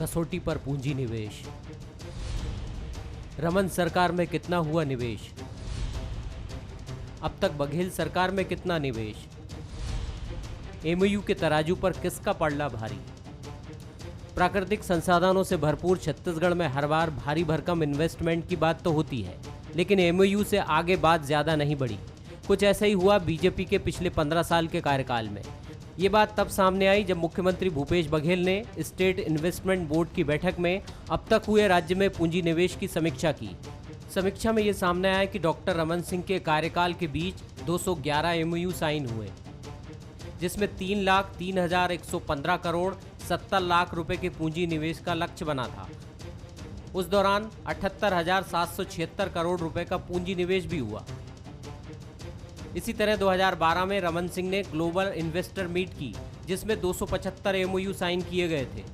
कसौटी पर पूंजी निवेश। रमन सरकार में कितना हुआ निवेश? अब तक बघेल सरकार में कितना निवेश? एमओयू के तराजू पर किसका पड़ला भारी? प्राकृतिक संसाधनों से भरपूर छत्तीसगढ़ में हर बार भारी भरकम इन्वेस्टमेंट की बात तो होती है, लेकिन एमओयू से आगे बात ज्यादा नहीं बढ़ी। कुछ ऐसा ही हुआ बीजेपी के पिछले 15 साल के कार्यकाल में। ये बात तब सामने आई जब मुख्यमंत्री भूपेश बघेल ने स्टेट इन्वेस्टमेंट बोर्ड की बैठक में अब तक हुए राज्य में पूंजी निवेश की समीक्षा की। समीक्षा में ये सामने आया कि डॉक्टर रमन सिंह के कार्यकाल के बीच 211 एमओयू साइन हुए, जिसमें 3,03,115 करोड़ 70 लाख रुपए के पूंजी निवेश का लक्ष्य बना था। उस दौरान 78,776 करोड़ रुपए का पूंजी निवेश भी हुआ। इसी तरह 2012 में रमन सिंह ने ग्लोबल इन्वेस्टर मीट की, जिसमें 275 एमओयू साइन किए गए थे।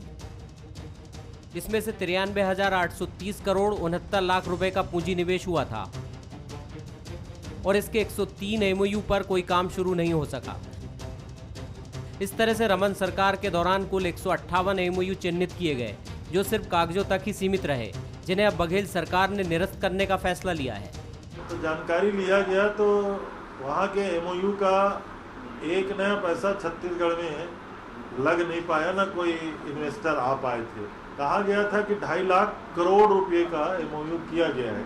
इसमें से 93,830 करोड़ 69 लाख रुपए का पूंजी निवेश हुआ था और इसके 103 एमओयू पर कोई काम शुरू नहीं हो सका। इस तरह से रमन सरकार के दौरान कुल 158 एमओयू चिन्हित किए गए, जो सिर्फ कागजों तक ही सीमित रहे, जिन्हें अब बघेल सरकार ने निरस्त करने का फैसला लिया है। तो जानकारी लिया गया तो वहाँ के एमओयू का एक नया पैसा छत्तीसगढ़ में लग नहीं पाया, ना कोई इन्वेस्टर आ पाए थे। कहा गया था कि 2.5 लाख करोड़ रुपए का एमओयू किया गया है।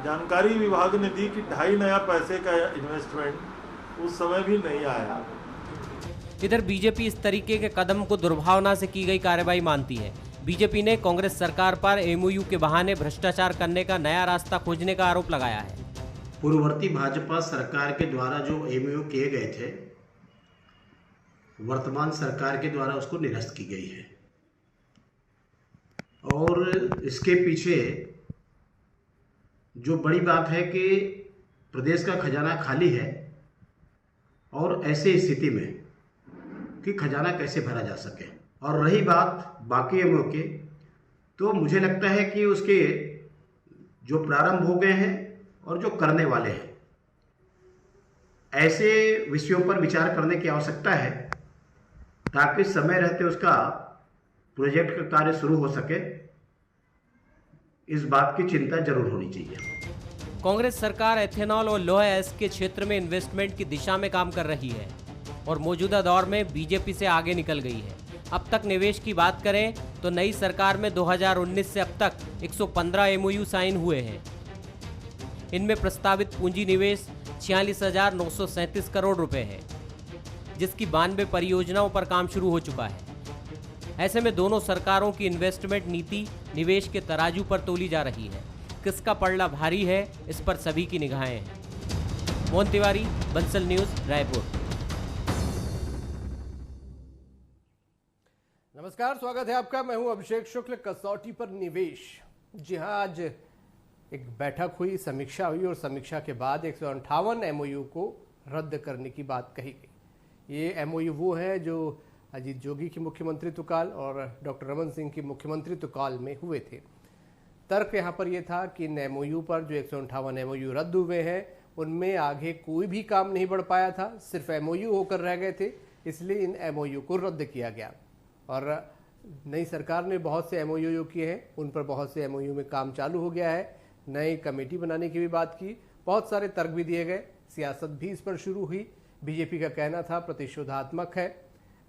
जानकारी विभाग ने दी कि 2.5 नया पैसे का इन्वेस्टमेंट उस समय भी नहीं आया। इधर बीजेपी इस तरीके के कदम को दुर्भावना से की गई कार्रवाई मानती है। बीजेपी ने कांग्रेस सरकार पर एमओयू के बहाने भ्रष्टाचार करने का नया रास्ता खोजने का आरोप लगाया है। पूर्ववर्ती भाजपा सरकार के द्वारा जो एमओयू किए गए थे, वर्तमान सरकार के द्वारा उसको निरस्त की गई है और इसके पीछे जो बड़ी बात है कि प्रदेश का खजाना खाली है और ऐसे स्थिति में कि खजाना कैसे भरा जा सके। और रही बात बाकी एमओयू की, तो मुझे लगता है कि उसके जो प्रारंभ हो गए हैं और जो करने वाले हैं, ऐसे विषयों पर विचार करने की आवश्यकता है ताकि समय रहते उसका प्रोजेक्ट का कार्य शुरू हो सके। इस बात की चिंता जरूर होनी चाहिए। कांग्रेस सरकार एथेनॉल और लौह अयस्क के क्षेत्र में इन्वेस्टमेंट की दिशा में काम कर रही है और मौजूदा दौर में बीजेपी से आगे निकल गई है। अब तक निवेश की बात करें तो नई सरकार में 2019 से अब तक 115 एमओयू साइन हुए हैं। इनमें प्रस्तावित पूंजी निवेश 46,937 करोड़ रुपए है, जिसकी 92 परियोजनाओं पर काम शुरू हो चुका है। ऐसे में दोनों सरकारों की इन्वेस्टमेंट नीति निवेश के तराजू पर तोली जा रही है। किसका पड़ला भारी है, इस पर सभी की निगाहें हैं। मोहन तिवारी, बंसल न्यूज, रायपुर। नमस्कार, स्वागत है आपका। मैं हूं अभिषेक शुक्ल। कसौटी पर निवेश। जी हां, आज एक बैठक हुई, समीक्षा हुई और समीक्षा के बाद 158 एमओयू को रद्द करने की बात कही गई। ये एमओयू वो है जो अजीत जोगी की मुख्यमंत्रित्व काल और डॉक्टर रमन सिंह की मुख्यमंत्रित्व काल में हुए थे। तर्क यहाँ पर यह था कि इन एमओयू पर जो 158 एमओयू रद्द हुए हैं, उनमें आगे कोई भी काम नहीं बढ़ पाया था, सिर्फ एमओयू होकर रह गए थे, इसलिए इन एमओयू को रद्द किया गया। और नई सरकार ने बहुत से एमओयू किए हैं, उन पर बहुत से एमओयू में काम चालू हो गया है। नई कमेटी बनाने की भी बात की, बहुत सारे तर्क भी दिए गए, सियासत भी इस पर शुरू हुई। बीजेपी का कहना था प्रतिशोधात्मक है।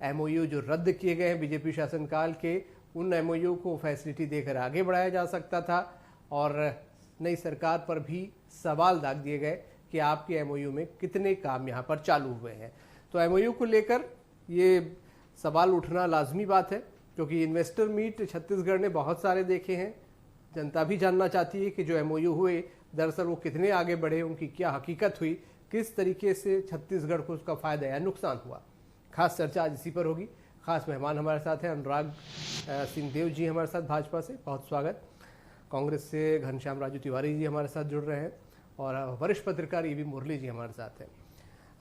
एमओयू जो रद्द किए गए हैं बीजेपी शासनकाल के, उन एमओयू को फैसिलिटी देकर आगे बढ़ाया जा सकता था। और नई सरकार पर भी सवाल दाग दिए गए कि आपके एमओयू में कितने काम यहाँ पर चालू हुए हैं। तो एमओयू को लेकर ये सवाल उठना लाजमी बात है, क्योंकि इन्वेस्टर मीट छत्तीसगढ़ ने बहुत सारे देखे हैं। जनता भी जानना चाहती है कि जो एमओयू हुए दरअसल वो कितने आगे बढ़े, उनकी क्या हकीकत हुई, किस तरीके से छत्तीसगढ़ को उसका फायदा या नुकसान हुआ। खास चर्चा आज इसी पर होगी। खास मेहमान हमारे साथ हैं अनुराग सिंहदेव जी हमारे साथ भाजपा से, बहुत स्वागत। कांग्रेस से घनश्याम राजू तिवारी जी हमारे साथ जुड़ रहे हैं और वरिष्ठ पत्रकार ईवी मुरली जी हमारे साथ हैं।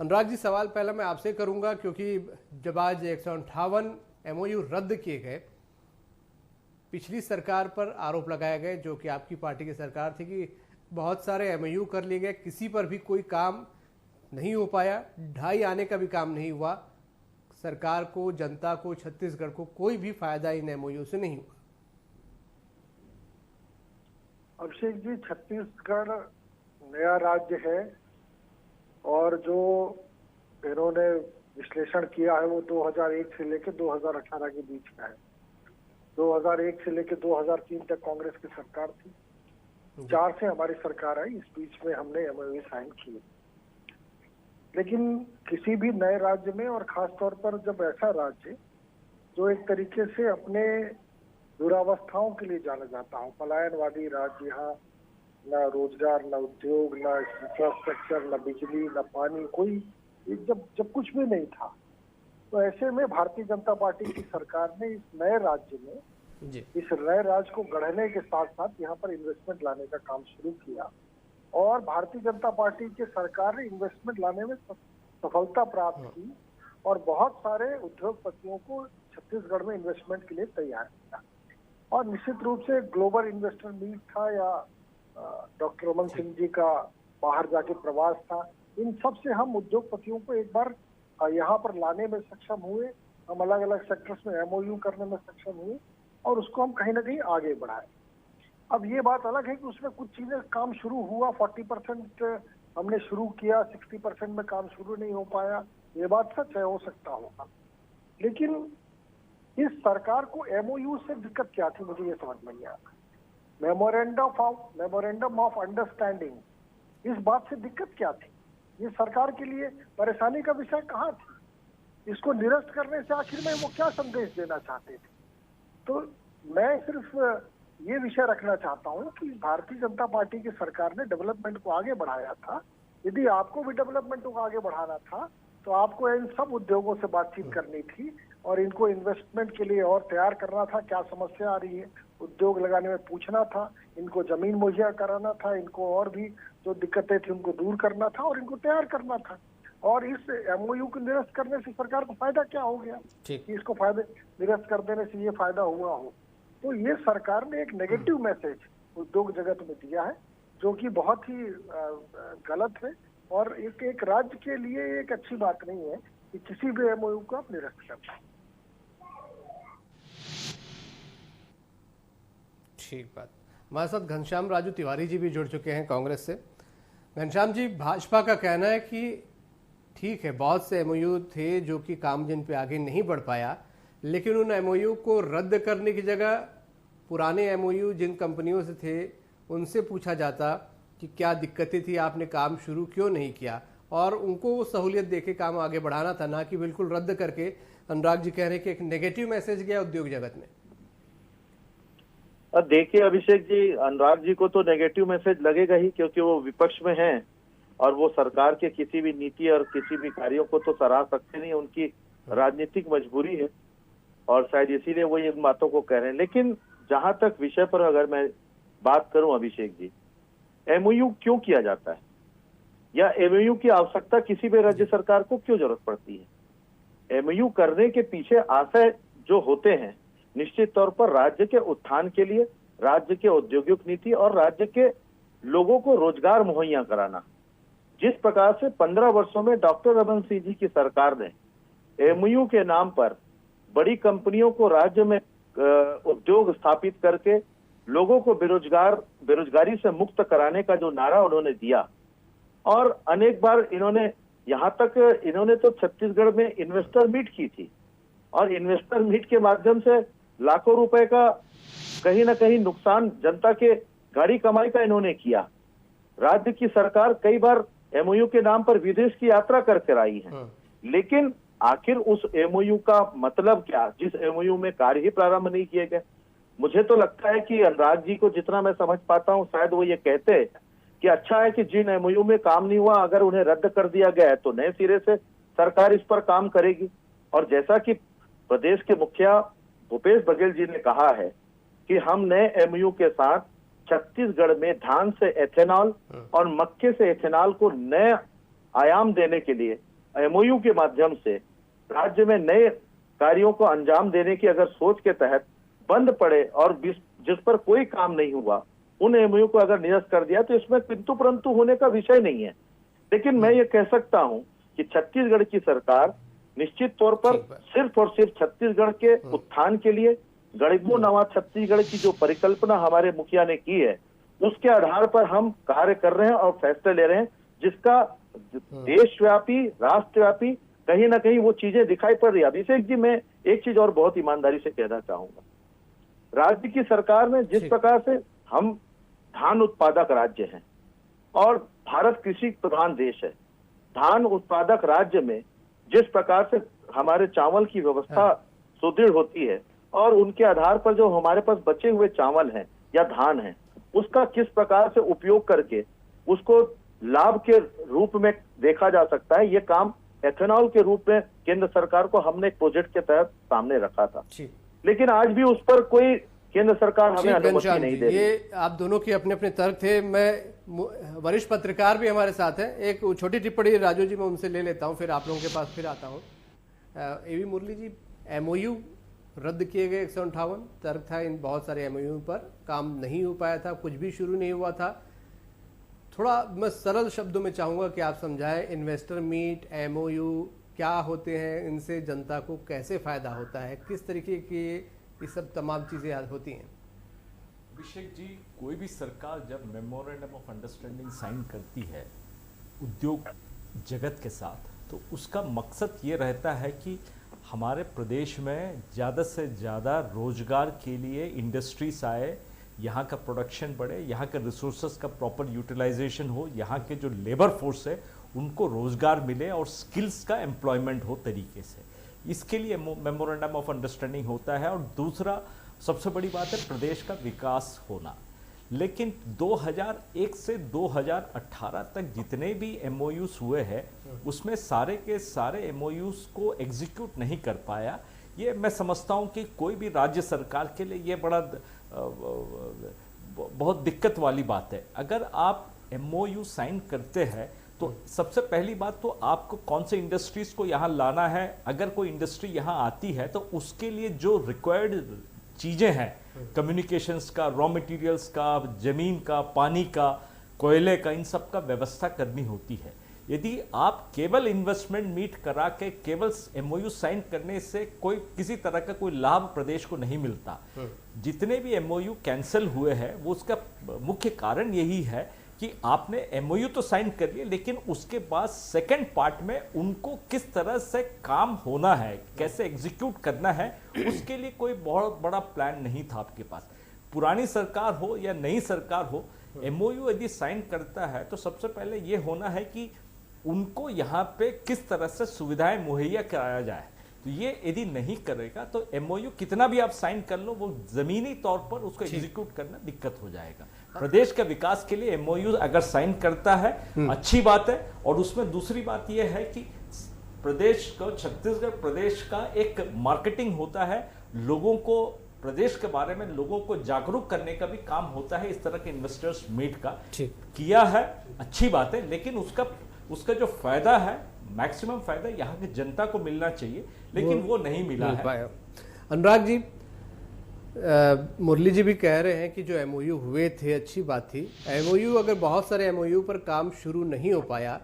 अनुराग जी, सवाल पहला मैं आपसे करूंगा, क्योंकि जब आज 158 एमओयू रद्द किए गए, पिछली सरकार पर आरोप लगाए गए, जो कि आपकी पार्टी की सरकार थी, कि बहुत सारे एमओयू कर लिए गए, किसी पर भी कोई काम नहीं हो पाया, ढाई आने का भी काम नहीं हुआ, सरकार को, जनता को, छत्तीसगढ़ को कोई भी फायदा इन एमओयू से नहीं हुआ। अभिषेक जी, छत्तीसगढ़ नया राज्य है और जो इन्होंने विश्लेषण किया है वो 2001 से लेकर 2018 के बीच का है। 2001 से लेकर 2003 तक कांग्रेस की सरकार थी, 4 से हमारी सरकार आई, इस बीच में हमने एमओयू साइन किए। लेकिन किसी भी नए राज्य में और खास तौर पर जब ऐसा राज्य जो एक तरीके से अपने दुरावस्थाओं के लिए जाना जाता हो, पलायनवादी राज्य, यहाँ न रोजगार, न उद्योग, न इंफ्रास्ट्रक्चर, न बिजली, न पानी, कोई जब कुछ भी नहीं था, तो ऐसे में भारतीय जनता पार्टी की सरकार ने इस नए राज्य में इस नए राज्य को गढ़ने के साथ साथ यहाँ पर इन्वेस्टमेंट लाने का काम शुरू किया और भारतीय जनता पार्टी की सरकार ने इन्वेस्टमेंट लाने में सफलता प्राप्त की और बहुत सारे उद्योगपतियों को छत्तीसगढ़ में इन्वेस्टमेंट के लिए तैयार किया। और निश्चित रूप से ग्लोबल इन्वेस्टर मीट था या डॉक्टर रमन सिंह जी का बाहर जाके प्रवास था, इन सब से हम उद्योगपतियों को एक बार यहाँ पर लाने में सक्षम हुए। हम अलग अलग सेक्टर्स में एमओयू करने में सक्षम हुए और उसको हम कहीं ना कहीं आगे बढ़ाए। अब ये बात अलग है कि उसमें कुछ चीजें काम शुरू हुआ, 40% हमने शुरू किया, 60% में काम शुरू नहीं हो पाया, ये बात सच है, हो सकता होगा। लेकिन इस सरकार को एमओयू से दिक्कत क्या थी, मुझे ये समझ में नहीं आता। मेमोरेंडम ऑफ अंडरस्टैंडिंग, इस बात से दिक्कत क्या थी? ये सरकार के लिए परेशानी का विषय कहाँ थी? इसको निरस्त करने से आखिर में वो क्या संदेश देना चाहते थे? तो मैं सिर्फ ये विषय रखना चाहता हूँ कि भारतीय जनता पार्टी की सरकार ने डेवलपमेंट को आगे बढ़ाया था। यदि आपको भी डेवलपमेंट को आगे बढ़ाना था तो आपको इन सब उद्योगों से बातचीत करनी थी और इनको इन्वेस्टमेंट के लिए और तैयार करना था। क्या समस्या आ रही है उद्योग लगाने में पूछना था, इनको जमीन मुहैया कराना था, इनको और भी जो दिक्कतें थी उनको दूर करना था और इनको तैयार करना था। और इस एमओयू को निरस्त करने से सरकार को फायदा क्या हो गया कि इसको फायदे निरस्त कर देने से ये फायदा हुआ हो? तो ये सरकार ने एक नेगेटिव मैसेज उद्योग जगत में दिया है जो कि बहुत ही गलत है और एक राज्य के लिए एक अच्छी बात नहीं है कि किसी भी एमओयू को आप निरस्त करना। ठीक बात। हमारे साथ घनश्याम राजू तिवारी जी भी जुड़ चुके हैं कांग्रेस से। घनश्याम जी, भाजपा का कहना है कि ठीक है, बहुत से एमओयू थे जो कि काम जिन पे आगे नहीं बढ़ पाया, लेकिन उन एमओयू को रद्द करने की जगह पुराने एमओयू जिन कंपनियों से थे उनसे पूछा जाता कि क्या दिक्कतें थी, आपने काम शुरू क्यों नहीं किया, और उनको वो सहूलियत देके काम आगे बढ़ाना था, ना कि बिल्कुल रद्द करके। अनुराग जी कह रहे हैं कि एक नेगेटिव मैसेज गया उद्योग जगत में। देखिए अभिषेक जी, अनुराग जी को तो नेगेटिव मैसेज लगेगा ही, क्योंकि वो विपक्ष में हैं और वो सरकार के किसी भी नीति और किसी भी कार्यों को तो सराह सकते नहीं, उनकी राजनीतिक मजबूरी है और शायद इसीलिए वो इन बातों को कह रहे हैं। लेकिन जहां तक विषय पर अगर मैं बात करूं अभिषेक जी, एमओयू क्यों किया जाता है या एमओयू की आवश्यकता किसी भी राज्य सरकार को क्यों जरूरत पड़ती है? एमओयू करने के पीछे आशय जो होते हैं निश्चित तौर पर राज्य के उत्थान के लिए, राज्य के औद्योगिक नीति और राज्य के लोगों को रोजगार मुहैया कराना। जिस प्रकार से 15 वर्षों में डॉक्टर रमन सिंह जी की सरकार ने एमओयू के नाम पर बड़ी कंपनियों को राज्य में उद्योग स्थापित करके लोगों को बेरोजगारी से मुक्त कराने का जो नारा उन्होंने दिया, और अनेक बार इन्होंने इन्होंने तो छत्तीसगढ़ में इन्वेस्टर मीट की थी और इन्वेस्टर मीट के माध्यम से लाखों रुपए का कहीं ना कहीं नुकसान जनता के गाड़ी कमाई का इन्होंने किया। राज्य की सरकार कई बार एमओयू के नाम पर विदेश की यात्रा करके आई है, लेकिन आखिर उस एमओयू का मतलब क्या, जिस एमओयू में कार्य ही प्रारंभ नहीं किए गए? मुझे तो लगता है कि अनुराग जी को जितना मैं समझ पाता हूं, शायद वो ये कहते हैं कि अच्छा है कि जिन एमओयू में काम नहीं हुआ अगर उन्हें रद्द कर दिया गया है तो नए सिरे से सरकार इस पर काम करेगी। और जैसा कि प्रदेश के मुखिया भूपेश बघेल जी ने कहा है कि हम नए एमओयू के साथ छत्तीसगढ़ में धान से एथेनॉल और मक्के से एथेनॉल को नए आयाम देने के लिए एमओयू के माध्यम से राज्य में नए कार्यों को अंजाम देने की अगर सोच के तहत बंद पड़े और जिस पर कोई काम नहीं हुआ उन एमओयू को अगर निरस्त कर दिया तो इसमें किंतु परंतु होने का विषय नहीं है। लेकिन मैं ये कह सकता हूं कि छत्तीसगढ़ की सरकार निश्चित तौर पर सिर्फ और सिर्फ छत्तीसगढ़ के उत्थान के लिए गरीबों नवाज छत्तीसगढ़ की जो परिकल्पना हमारे मुखिया ने की है, उसके आधार पर हम कार्य कर रहे हैं और फैसले ले रहे हैं, जिसका देशव्यापी, राष्ट्रव्यापी कहीं ना कहीं वो चीजें दिखाई पड़ रही है। अभिषेक जी, मैं एक चीज और बहुत ईमानदारी से कहना चाहूंगा, राज्य की सरकार ने जिस प्रकार से, हम धान उत्पादक राज्य हैं और भारत कृषि प्रधान देश है, धान उत्पादक राज्य में जिस प्रकार से हमारे चावल की व्यवस्था सुदृढ़ होती है और उनके आधार पर जो हमारे पास बचे हुए चावल हैं या धान है, उसका किस प्रकार से उपयोग करके उसको लाभ के रूप में देखा जा सकता है, ये काम एथेनॉल के रूप में केंद्र सरकार को हमने एक प्रोजेक्ट के तहत सामने रखा था, लेकिन आज भी उस पर कोई केंद्र सरकार हमें अनुमति नहीं दे रही। ये आप दोनों के अपने अपने तर्क थे। मैं वरिष्ठ पत्रकार भी हमारे साथ हैं, एक छोटी टिप्पणी राजू जी मैं उनसे ले लेता हूं, फिर आप लोगों के पास फिर आता हूं। एवी मुरली जी, एमओयू रद्द किए गए 158, तर्क था इन बहुत सारे एमओयू पर काम नहीं हो पाया था, कुछ भी शुरू नहीं हुआ था। थोड़ा मैं सरल शब्दों में चाहूंगा कि आप समझाएं, इन्वेस्टर मीट, एमओयू क्या होते हैं, इनसे जनता को कैसे फायदा होता है, किस तरीके की ये सब तमाम चीजें होती हैं। अभिषेक जी, कोई भी सरकार जब मेमोरेंडम ऑफ अंडरस्टैंडिंग साइन करती है उद्योग जगत के साथ, तो उसका मकसद ये रहता है कि हमारे प्रदेश में ज़्यादा से ज़्यादा रोजगार के लिए इंडस्ट्रीज आए, यहाँ का प्रोडक्शन बढ़े, यहाँ के रिसोर्सेज का प्रॉपर यूटिलाइजेशन हो, यहाँ के जो लेबर फोर्स है उनको रोजगार मिले और स्किल्स का एम्प्लॉयमेंट हो तरीके से। इसके लिए मेमोरेंडम ऑफ अंडरस्टैंडिंग होता है। और दूसरा सबसे बड़ी बात है प्रदेश का विकास होना। लेकिन 2001 से 2018 तक जितने भी एमओयूज हुए हैं उसमें सारे के सारे एमओयूज को एग्जीक्यूट नहीं कर पाया। ये मैं समझता हूँ कि कोई भी राज्य सरकार के लिए ये बड़ा बहुत दिक्कत वाली बात है। अगर आप एमओयू साइन करते हैं तो सबसे पहली बात तो आपको कौन से इंडस्ट्रीज को यहाँ लाना है। अगर कोई इंडस्ट्री यहाँ आती है तो उसके लिए जो रिक्वायर्ड चीज़ें हैं, कम्युनिकेशंस का, रॉ मटेरियल्स का, ज़मीन का, पानी का, कोयले का, इन सब का व्यवस्था करनी होती है। यदि आप केवल इन्वेस्टमेंट मीट करा के केवल एमओयू साइन करने से कोई किसी तरह का कोई लाभ प्रदेश को नहीं मिलता। जितने भी एमओयू कैंसिल हुए हैं वो उसका मुख्य कारण यही है कि आपने एमओयू तो साइन कर लिया, लेकिन उसके बाद सेकंड पार्ट में उनको किस तरह से काम होना है, कैसे एग्जीक्यूट करना है, उसके लिए कोई बहुत बड़ा प्लान नहीं था आपके पास। पुरानी सरकार हो या नई सरकार हो, एमओयू यदि साइन करता है तो सबसे पहले ये होना है कि उनको यहाँ पे किस तरह से सुविधाएं मुहैया कराया जाए। तो ये यदि नहीं करेगा तो एमओयू कितना भी आप साइन कर लो, वो जमीनी तौर पर उसको एग्जीक्यूट करना दिक्कत हो जाएगा। प्रदेश के विकास के लिए एमओयू अगर साइन करता है अच्छी बात है। और उसमें दूसरी बात यह है कि प्रदेश को, छत्तीसगढ़ प्रदेश का एक मार्केटिंग होता है, लोगों को प्रदेश के बारे में लोगों को जागरूक करने का भी काम होता है। इस तरह के इन्वेस्टर्स मीट का किया है, अच्छी बात है, लेकिन उसका जो फायदा है, मैक्सिमम फायदा यहाँ की जनता को मिलना चाहिए, लेकिन वो नहीं मिला है। अनुराग जी, मुरली जी भी कह रहे हैं कि जो एमओयू हुए थे अच्छी बात थी। एमओयू, अगर बहुत सारे एमओयू पर काम शुरू नहीं हो पाया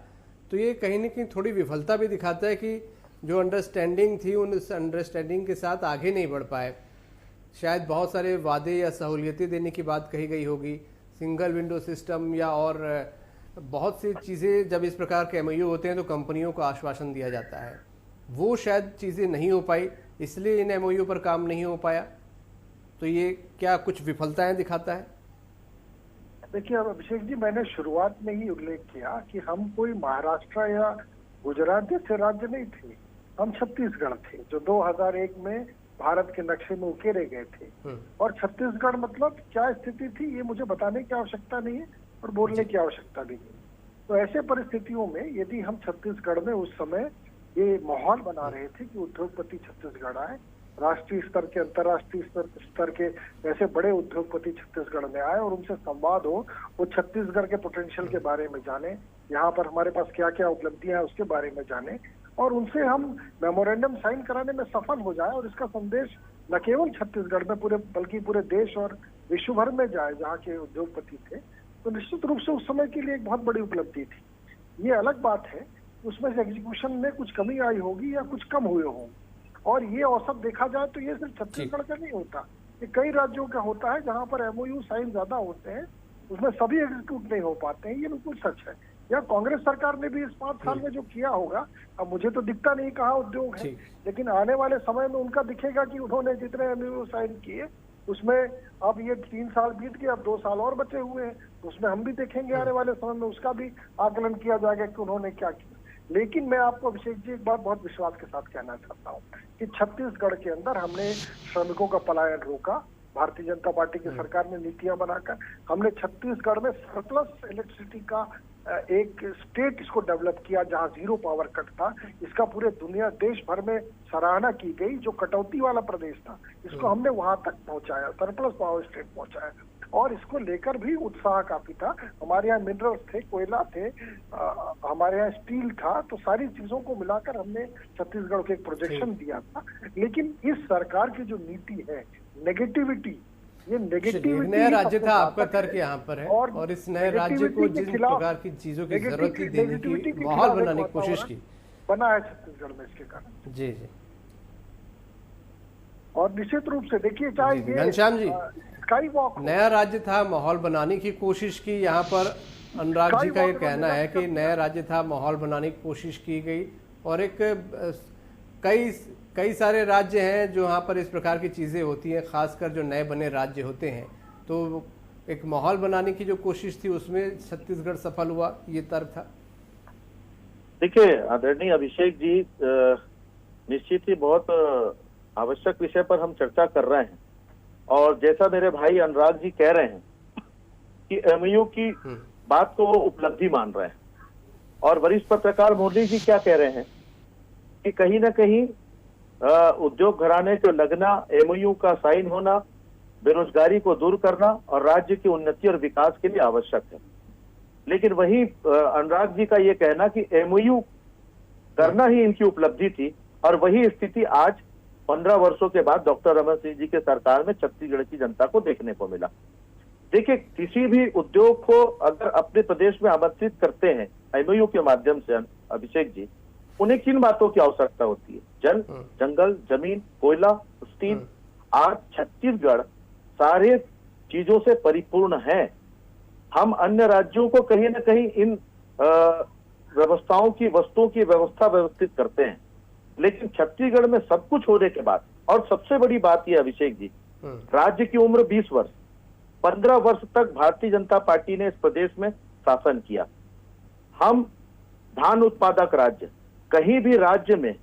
तो ये कहीं ना कहीं थोड़ी विफलता भी दिखाता है कि जो अंडरस्टैंडिंग थी उस अंडरस्टैंडिंग के साथ आगे नहीं बढ़ पाए। शायद बहुत सारे वादे या सहूलियतें देने की बात कही गई होगी, सिंगल विंडो सिस्टम या और बहुत सी चीज़ें। जब इस प्रकार के एमओयू होते हैं तो कंपनियों को आश्वासन दिया जाता है, वो शायद चीज़ें नहीं हो पाई, इसलिए इन एमओयू पर काम नहीं हो पाया। तो ये क्या कुछ विफलताएं दिखाता है? देखिए अब अभिषेक जी, मैंने शुरुआत में ही उल्लेख किया कि हम कोई महाराष्ट्र या गुजरात जैसे राज्य नहीं थे, हम छत्तीसगढ़ थे जो 2001 में भारत के नक्शे में उकेरे गए थे। और छत्तीसगढ़ मतलब क्या स्थिति थी ये मुझे बताने की आवश्यकता नहीं है और बोलने की आवश्यकता भी नहीं। तो ऐसे परिस्थितियों में यदि हम छत्तीसगढ़ में उस समय ये माहौल बना रहे थे कि उद्योगपति छत्तीसगढ़ आए, राष्ट्रीय स्तर के, अंतर्राष्ट्रीय स्तर के ऐसे बड़े उद्योगपति छत्तीसगढ़ में आए और उनसे संवाद हो, वो छत्तीसगढ़ के पोटेंशियल के बारे में जाने, यहाँ पर हमारे पास क्या क्या उपलब्धियां हैं उसके बारे में जाने, और उनसे हम मेमोरेंडम साइन कराने में सफल हो जाए और इसका संदेश न केवल छत्तीसगढ़ में बल्कि पूरे देश और विश्व भर में जाए जहाँ के उद्योगपति थे, तो निश्चित रूप से उस समय के लिए एक बहुत बड़ी उपलब्धि थी। ये अलग बात है उसमें से एग्जीक्यूशन में कुछ कमी आई होगी या कुछ कम हुए होंगे। और ये औसत देखा जाए तो ये सिर्फ छत्तीसगढ़ का नहीं होता, ये कई राज्यों का होता है जहाँ पर एमओयू साइन ज्यादा होते हैं, उसमें सभी एग्जीक्यूट नहीं हो पाते हैं। ये बिल्कुल सच है। या कांग्रेस सरकार ने भी इस 5 साल में जो किया होगा, अब मुझे तो दिखता नहीं कहाँ उद्योग है, लेकिन आने वाले समय में उनका दिखेगा कि उन्होंने जितने एमओयू साइन किए उसमें अब ये 3 साल बीत गए, अब 2 साल और बचे हुए हैं, तो उसमें हम भी देखेंगे आने वाले समय में, उसका भी आकलन किया जाएगा कि उन्होंने क्या किया। लेकिन मैं आपको अभिषेक जी एक बात बहुत विश्वास के साथ कहना चाहता हूँ कि छत्तीसगढ़ के अंदर हमने श्रमिकों का पलायन रोका, भारतीय जनता पार्टी की सरकार ने नीतियां बनाकर हमने छत्तीसगढ़ में सरप्लस इलेक्ट्रिसिटी का एक स्टेट इसको डेवलप किया जहां 0 पावर कट था। इसका पूरे दुनिया देश भर में सराहना की गई। जो कटौती वाला प्रदेश था इसको हमने वहां तक पहुंचाया, सरप्लस पावर स्टेट पहुंचाया, और इसको लेकर भी उत्साह काफी था। हमारे यहाँ मिनरल्स थे, कोयला थे, हमारे यहाँ स्टील था, तो सारी चीजों को मिलाकर हमने छत्तीसगढ़ को एक प्रोजेक्शन दिया था। लेकिन इस सरकार की जो नीति है, नेगेटिविटी, ये नेगेटिविटी, नया राज्य था आपका तर्क यहाँ पर है, और इस नए राज्य को जिन प्रकार की चीजों की जरूरत थी देने की माहौल बनाने की कोशिश की, बना है छत्तीसगढ़ में इसके कारण। जी जी। और निश्चित रूप से देखिए, चाहे ये घनश्याम जी, स्काई वॉक, नया राज्य था, माहौल बनाने की कोशिश की, यहाँ पर अनुराग जी का ये कहना है कि नया राज्य था, माहौल बनाने की कोशिश की गई, और एक कई सारे राज्य हैं जो यहाँ पर इस प्रकार की चीजें होती हैं, खासकर जो नए बने राज्य होते हैं, तो एक माहौल बनाने की जो कोशिश थी उसमें छत्तीसगढ़ सफल हुआ, ये तर्क था। देखिए आदरणीय अभिषेक जी, निश्चित ही बहुत आवश्यक विषय पर हम चर्चा कर रहे हैं, और जैसा मेरे भाई अनुराग जी कह रहे हैं कि एमओयू की बात को वो उपलब्धि मान रहे हैं, और वरिष्ठ पत्रकार मुरली जी क्या कह रहे हैं कि कहीं ना कहीं उद्योग घराने को लगना, एमओयू का साइन होना, बेरोजगारी को दूर करना और राज्य की उन्नति और विकास के लिए आवश्यक है। लेकिन वही अनुराग जी का ये कहना कि एमओयू करना ही इनकी उपलब्धि थी, और वही स्थिति आज 15 वर्षों के बाद डॉक्टर रमन सिंह जी के सरकार में छत्तीसगढ़ की जनता को देखने को मिला। देखिए, किसी भी उद्योग को अगर अपने प्रदेश में आमंत्रित करते हैं एमओयू के माध्यम से, अभिषेक जी, उन्हें किन बातों की आवश्यकता होती है? जल, जंगल, जमीन, कोयला, स्टील। आज छत्तीसगढ़ सारे चीजों से परिपूर्ण है। हम अन्य राज्यों को कहीं ना कहीं इन व्यवस्थाओं की, वस्तुओं की व्यवस्था व्यवस्थित करते हैं, लेकिन छत्तीसगढ़ में सब कुछ होने के बाद, और सबसे बड़ी बात यह अभिषेक जी, राज्य की उम्र 20 वर्ष, 15 वर्ष तक भारतीय जनता पार्टी ने इस प्रदेश में शासन किया। हम धान उत्पादक राज्य, कहीं भी राज्य में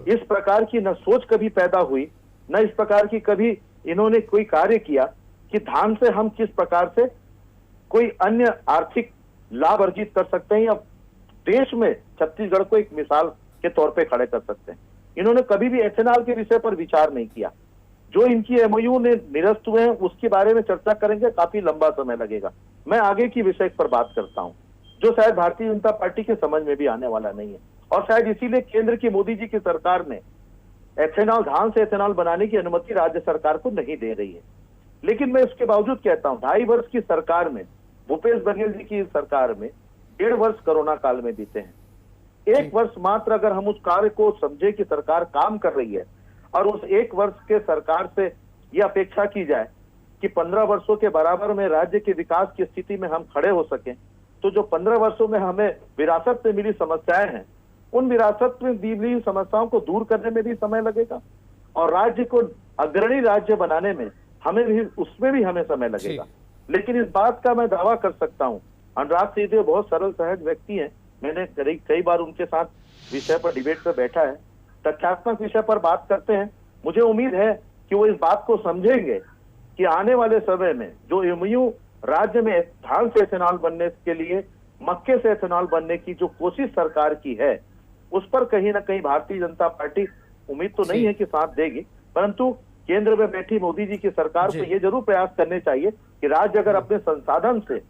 इस प्रकार की न सोच कभी पैदा हुई, न इस प्रकार की कभी इन्होंने कोई कार्य किया कि धान से हम किस प्रकार से कोई अन्य आर्थिक लाभ अर्जित कर सकते हैं, या देश में छत्तीसगढ़ को एक मिसाल के तौर पे खड़े कर सकते हैं। इन्होंने कभी भी एथेनॉल के विषय पर विचार नहीं किया। जो इनकी एमओयू ने निरस्त हुए हैं उसके बारे में चर्चा करेंगे, काफी लंबा समय लगेगा। मैं आगे की विषय पर बात करता हूं, जो शायद भारतीय जनता पार्टी के समझ में भी आने वाला नहीं है, और शायद इसीलिए केंद्र की मोदी जी की सरकार ने एथेनॉल, धान से एथेनॉल बनाने की अनुमति राज्य सरकार को नहीं दे रही है। लेकिन मैं इसके बावजूद कहता हूं, 2.5 वर्ष की सरकार में, भूपेश बघेल जी की सरकार में 1.5 वर्ष कोरोना काल में बीते हैं। 1 वर्ष मात्र अगर हम उस कार्य को समझे कि सरकार काम कर रही है, और उस 1 वर्ष के सरकार से यह अपेक्षा की जाए कि 15 वर्षों के बराबर में राज्य के विकास की स्थिति में हम खड़े हो सकें, तो जो 15 वर्षों में हमें विरासत से मिली समस्याएं हैं, उन विरासत में दी गई समस्याओं को दूर करने में भी समय लगेगा, और राज्य को अग्रणी राज्य बनाने में हमें भी, उसमें भी हमें समय लगेगा। लेकिन इस बात का मैं दावा कर सकता हूं, अनुराग सिंह बहुत सरल सहज व्यक्ति हैं, मैंने कई बार उनके साथ विषय पर डिबेट पर बैठा है, तथ्यात्मक विषय पर बात करते हैं। मुझे उम्मीद है कि वो इस बात को समझेंगे कि आने वाले समय में जो एमओयू राज्य में धान से एथेनॉल बनने के लिए, मक्के से एथेनॉल बनने की जो कोशिश सरकार की है, उस पर कहीं ना कहीं भारतीय जनता पार्टी, उम्मीद तो नहीं है कि साथ देगी, परंतु केंद्र में बैठी मोदी जी की सरकार को ये जरूर प्रयास करने चाहिए कि राज्य अगर अपने संसाधन से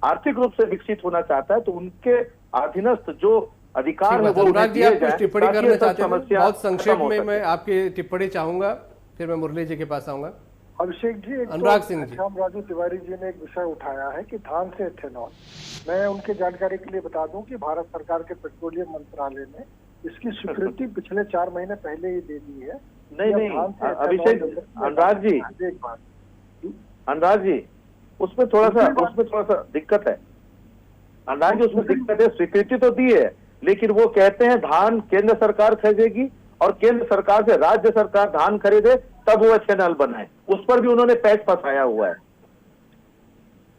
आर्थिक रूप से विकसित होना चाहता है तो उनके अधीनस्थ जो अधिकार है वो टिप्पणी करना चाहते हैं। बहुत संक्षेप में मैं आपकी टिप्पणी चाहूंगा, फिर मैं मुरली जी के पास आऊंगा। अभिषेक जी, एक अनुराग तो सिंह जी। श्याम राजू तिवारी जी ने एक विषय उठाया है कि धान से एथेनॉल। मैं उनके जानकारी के लिए बता दूं कि भारत सरकार के पेट्रोलियम मंत्रालय ने इसकी स्वीकृति पिछले 4 महीने पहले ही दे दी है। नहीं कि अब नहीं धान से एथेनॉल अभिषेक, अनुराग जी, एक बात, अनुराग जी, उसमें थोड़ा सा दिक्कत है। अनुराग जी, उसमें दिक्कत है। स्वीकृति तो दी है, लेकिन वो कहते हैं धान केंद्र सरकार खरीदेगी और केंद्र सरकार से राज्य सरकार धान खरीदे तब वो एथेनॉल बनाए। उस पर भी उन्होंने पैच फंसाया हुआ है।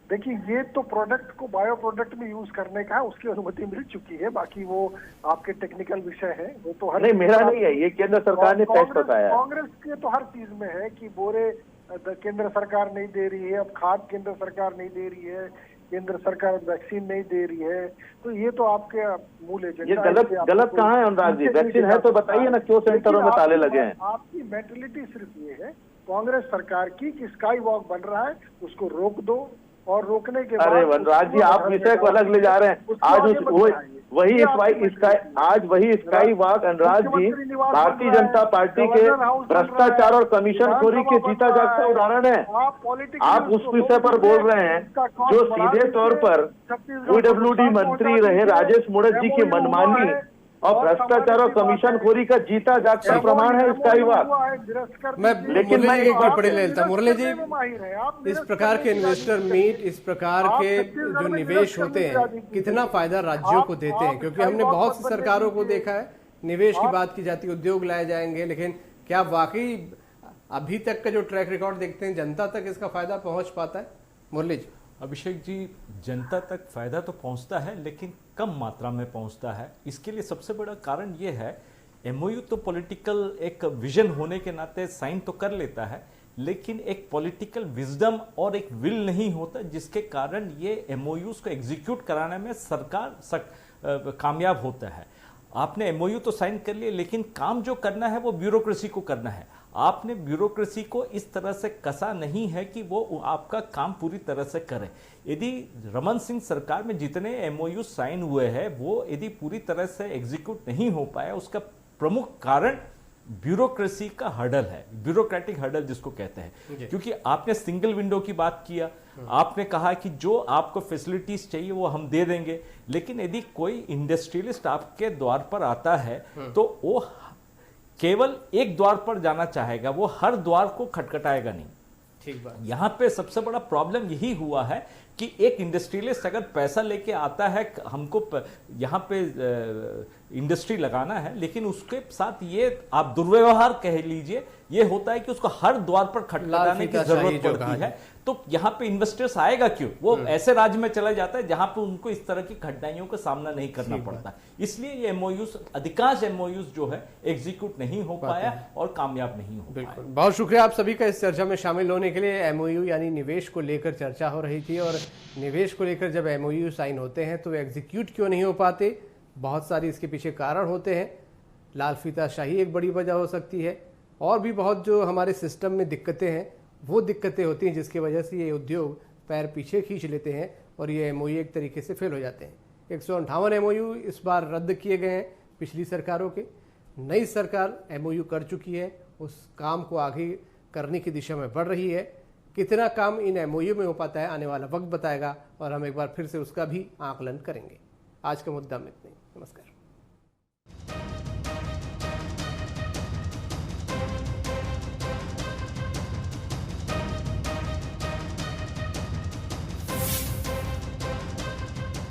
देखिए, ये तो प्रोडक्ट को बायो प्रोडक्ट में यूज करने का है, उसकी अनुमति मिल चुकी है। बाकी वो आपके टेक्निकल विषय है, वो तो हर नहीं, मेरा नहीं है, ये केंद्र सरकार ने पैच फंसाया है। कांग्रेस के तो हर चीज में है कि बोरे केंद्र सरकार नहीं दे रही है, अब खाद केंद्र सरकार नहीं दे रही है, केंद्र सरकार वैक्सीन नहीं दे रही है। तो ये तो आपके मूल एजेंडा। ये गलत कहाँ है अनुराग जी? वैक्सीन है तो बताइए ना, क्यों सेंटरों में ताले लगे हैं? आपकी मेंटेलिटी सिर्फ ये है कांग्रेस सरकार की कि स्काई वॉक बन रहा है, उसको रोक दो, और रोकने के बाद अरे वनराज जी, आप विषय को अलग ले जा रहे हैं। आज वही sky walk Anurag ji Bharatiya Janata party के भ्रष्टाचार और कमीशनखोरी के जीता जागता उदाहरण है। आप उस विषय पर बोल रहे हैं जो सीधे तौर पर पीडब्ल्यूडी मंत्री रहे राजेश मूणत जी की मनमानी और भ्रष्टाचार और कमीशनखोरी का जीता जागता प्रमाण है स्काई वॉक। लेकिन मैं एक बार पढ़े लेता हूं मुरली जी, इस प्रकार के इन्वेस्टर मीट, इस प्रकार के जो निवेश होते हैं, कितना फायदा राज्यों को देते हैं? क्योंकि हमने बहुत सी सरकारों को देखा है, निवेश की बात की जाती है, उद्योग लाए जाएंगे, लेकिन क्या वाकई अभी तक का जो ट्रैक रिकॉर्ड देखते हैं जनता तक इसका फायदा पहुंच पाता है? मुरली जी। अभिषेक जी, जनता तक फायदा तो पहुंचता है, लेकिन कम मात्रा में पहुंचता है। इसके लिए सबसे बड़ा कारण ये है, एमओयू तो पॉलिटिकल एक विजन होने के नाते साइन तो कर लेता है, लेकिन एक पॉलिटिकल विजडम और एक विल नहीं होता, जिसके कारण ये एमओयूज को एग्जीक्यूट कराने में सरकार कामयाब होता है। आपने एमओयू तो साइन कर लिए, लेकिन काम जो करना है वो ब्यूरोक्रेसी को करना है। आपने ब्यूरोक्रेसी को इस तरह से कसा नहीं है कि वो आपका काम पूरी तरह से करे। यदि रमन सिंह सरकार में जितने एमओयू साइन हुए हैं वो यदि पूरी तरह से एग्जीक्यूट नहीं हो पाया, उसका प्रमुख कारण ब्यूरोक्रेसी का हर्डल है, ब्यूरोक्रेटिक हर्डल जिसको कहते हैं। क्योंकि आपने सिंगल विंडो की बात किया, आपने कहा कि जो आपको फैसिलिटीज चाहिए वो हम दे देंगे, लेकिन यदि कोई इंडस्ट्रियलिस्ट आपके द्वार पर आता है तो वो केवल एक द्वार पर जाना चाहेगा, वो हर द्वार को खटखटाएगा नहीं। ठीक बात। यहां पे सबसे बड़ा प्रॉब्लम यही हुआ है कि एक इंडस्ट्रियलिस्ट अगर पैसा लेके आता है, हमको यहां पे इंडस्ट्री लगाना है, लेकिन उसके साथ ये आप दुर्व्यवहार कह लीजिए, ये होता है कि उसको हर द्वार पर खटखटाने की जरूरत पड़ती है। तो यहाँ पे इन्वेस्टर्स आएगा क्यों? वो ऐसे राज्य में चला जाता है जहां पे उनको इस तरह की कठिनाइयों का सामना नहीं करना पड़ता। इसलिए ये एमओयूज, अधिकांश एमओयूज जो है एग्जीक्यूट नहीं हो पाया और कामयाब नहीं हो पाया। बहुत शुक्रिया आप सभी का इस चर्चा में शामिल होने के लिए। एमओयू यानी निवेश को लेकर चर्चा हो रही थी, और निवेश को लेकर जब एमओयू साइन होते हैं तो एग्जीक्यूट क्यों नहीं हो पाते, बहुत सारी इसके पीछे कारण होते हैं। लाल फीताशाही एक बड़ी वजह हो सकती है, और भी बहुत जो हमारे सिस्टम में दिक्कतें हैं वो दिक्कतें होती हैं, जिसकी वजह से ये उद्योग पैर पीछे खींच लेते हैं और ये एमओयू एक तरीके से फेल हो जाते हैं। 158 एमओयू इस बार रद्द किए गए हैं पिछली सरकारों के। नई सरकार एमओयू कर चुकी है, उस काम को आगे करने की दिशा में बढ़ रही है। कितना काम इन एमओयू में हो पाता है आने वाला वक्त बताएगा, और हम एक बार फिर से उसका भी आकलन करेंगे। आज का मुद्दा में इतना ही। नमस्कार।